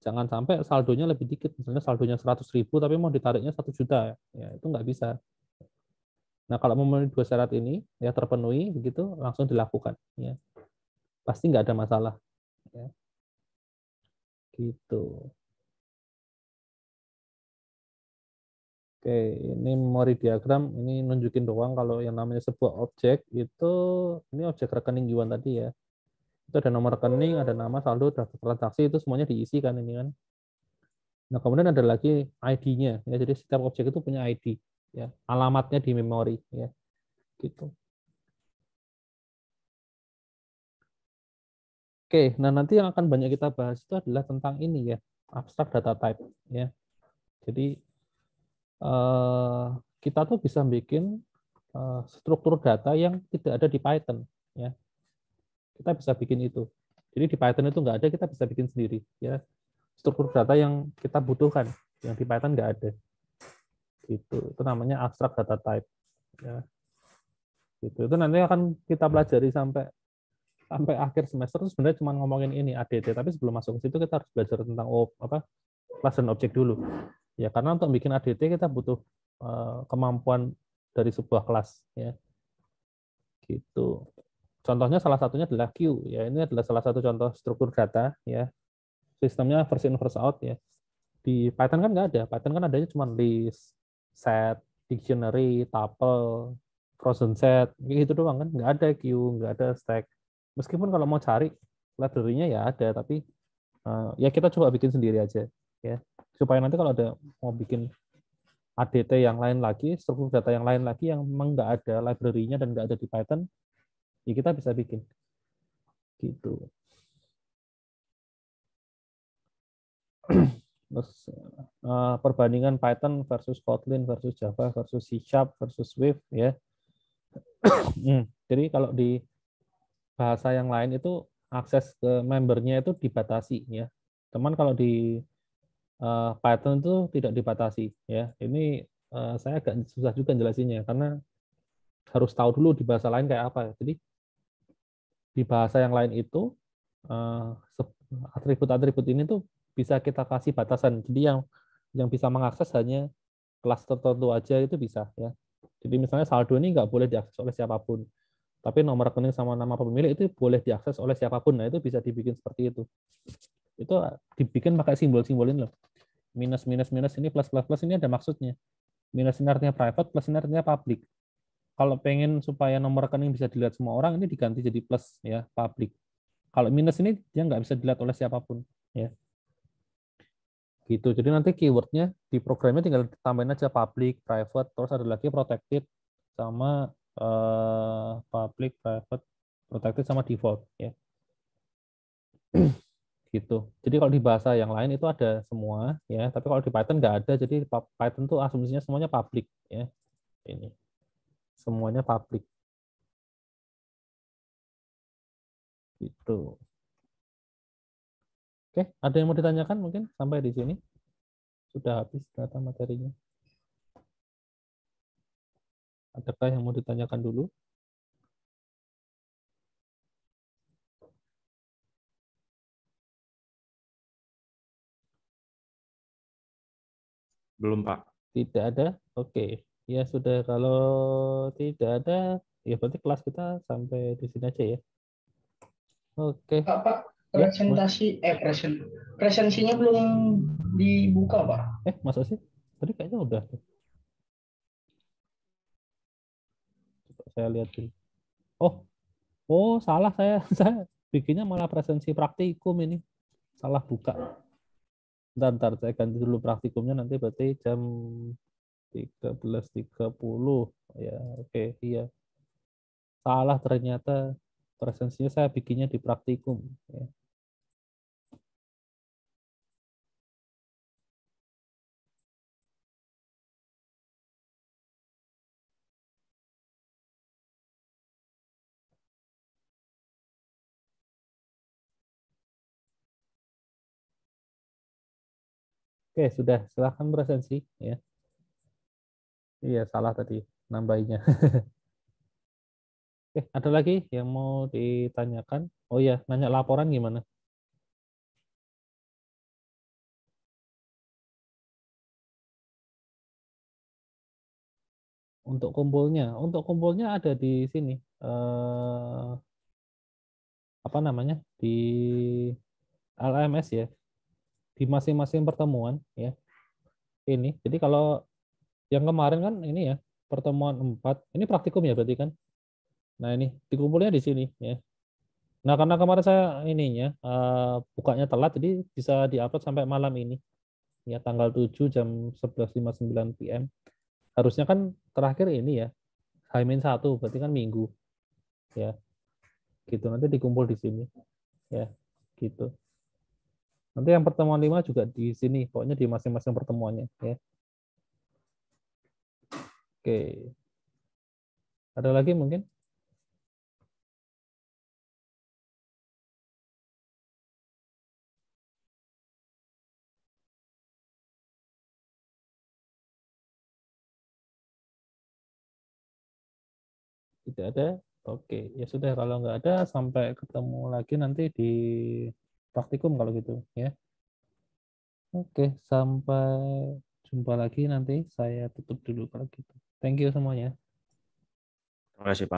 Speaker 1: Jangan sampai saldonya lebih dikit, misalnya saldonya 100.000 tapi mau ditariknya 1 juta, ya itu nggak bisa. Nah kalau memenuhi dua syarat ini ya terpenuhi begitu langsung dilakukan, ya pasti nggak ada masalah, ya gitu. Oke, ini memori diagram ini nunjukin doang kalau yang namanya sebuah objek itu ini objek rekening Yuan tadi ya. Itu ada nomor rekening, ada nama, saldo, daftar transaksi itu semuanya diisi kan ini kan. Nah, kemudian ada lagi ID-nya ya. Jadi setiap objek itu punya ID ya, alamatnya di memori ya, gitu. Oke, nah nanti yang akan banyak kita bahas itu adalah tentang ini ya, abstract data type ya. Jadi eh, kita tuh bisa bikin struktur data yang tidak ada di Python ya. Kita bisa bikin itu. Jadi di Python itu nggak ada, kita bisa bikin sendiri ya. Struktur data yang kita butuhkan, yang di Python nggak ada. Gitu. Itu namanya abstract data type. Ya. Gitu. Itu nanti akan kita pelajari sampai sampai akhir semester itu sebenarnya cuma ngomongin ini ADT, tapi sebelum masuk ke situ kita harus belajar tentang kelas dan objek dulu. Ya, karena untuk bikin ADT kita butuh kemampuan dari sebuah kelas ya. Gitu. Contohnya salah satunya adalah queue ya. Ini adalah salah satu contoh struktur data ya. Sistemnya first in first out ya. Di Python kan nggak ada. Python kan adanya cuma list, set, dictionary, tuple, frozen set, gitu doang kan. Nggak ada queue, nggak ada stack. Meskipun kalau mau cari library-nya ya ada, tapi ya kita coba bikin sendiri aja ya. Supaya nanti kalau ada mau bikin ADT yang lain lagi, struktur data yang lain lagi yang memang nggak ada library-nya dan nggak ada di Python, ya kita bisa bikin gitu. Terus perbandingan Python versus Kotlin versus Java versus C Sharp versus Swift ya. Jadi kalau di bahasa yang lain itu akses ke membernya itu dibatasi ya. Teman kalau di Python itu tidak dibatasi ya. Ini saya agak susah juga jelasinnya karena harus tahu dulu di bahasa lain kayak apa. Jadi di bahasa yang lain itu eh, atribut-atribut ini tuh bisa kita kasih batasan. Jadi yang bisa mengakses hanya kelas tertentu aja itu bisa ya. Jadi misalnya saldo ini nggak boleh diakses oleh siapapun. Tapi nomor rekening sama nama pemilik itu boleh diakses oleh siapapun. Nah, itu bisa dibikin seperti itu. Itu dibikin pakai simbol-simbol ini loh. Minus, minus, minus ini plus, plus, plus ini ada maksudnya. Minus ini artinya private, plus ini artinya public. Kalau pengen supaya nomor rekening bisa dilihat semua orang, ini diganti jadi plus ya, public. Kalau minus ini dia nggak bisa dilihat oleh siapapun. Ya, gitu. Jadi nanti keywordnya di programnya tinggal tambahin aja public, private, terus ada lagi protected sama public, private, protected sama default ya. Gitu. Jadi kalau di bahasa yang lain itu ada semua ya, tapi kalau di Python nggak ada. Jadi Python tuh asumsinya semuanya public ya. Ini semuanya public. Itu. Oke, ada yang mau ditanyakan mungkin sampai di sini? Sudah habis data materinya. Adakah yang mau ditanyakan dulu?
Speaker 2: Belum, Pak.
Speaker 1: Tidak ada? Oke. Ya sudah, kalau tidak ada, ya berarti kelas kita sampai di sini aja ya. Oke.
Speaker 3: Pak,
Speaker 1: Ya, Mas.
Speaker 3: presensinya belum dibuka, Pak.
Speaker 1: Masa sih? Tadi kayaknya udah. Coba saya lihat dulu. Oh, oh salah saya. Saya bikinnya malah presensi praktikum ini. Salah buka. Ntar, saya ganti dulu praktikumnya nanti berarti jam 13.30. Ya, oke, iya. Salah ternyata presensinya saya bikinnya di praktikum. Ya. Oke, sudah. Silahkan presensi. Ya. Iya, salah tadi nambahinnya. Oke, ada lagi yang mau ditanyakan? Oh iya, nanya laporan gimana? Untuk kumpulnya ada di sini. Apa namanya? Di LMS ya, di masing-masing pertemuan ya. Ini. Jadi kalau yang kemarin kan ini ya, pertemuan 4, ini praktikum ya berarti kan? Nah, ini dikumpulnya di sini ya. Nah, karena kemarin saya ininya bukanya telat jadi bisa diupload sampai malam ini. Ya, tanggal 7 jam 11.59 PM. Harusnya kan terakhir ini ya, H-1 berarti kan Minggu. Ya, gitu. Nanti dikumpul di sini. Ya, gitu. Nanti yang pertemuan 5 juga di sini, pokoknya di masing-masing pertemuannya ya. Oke. Ada lagi mungkin? Tidak ada. Oke, ya sudah kalau nggak ada sampai ketemu lagi nanti di praktikum kalau gitu ya. Oke, sampai jumpa lagi nanti saya tutup dulu kalau gitu. Thank you semuanya.
Speaker 2: Terima kasih, Pak.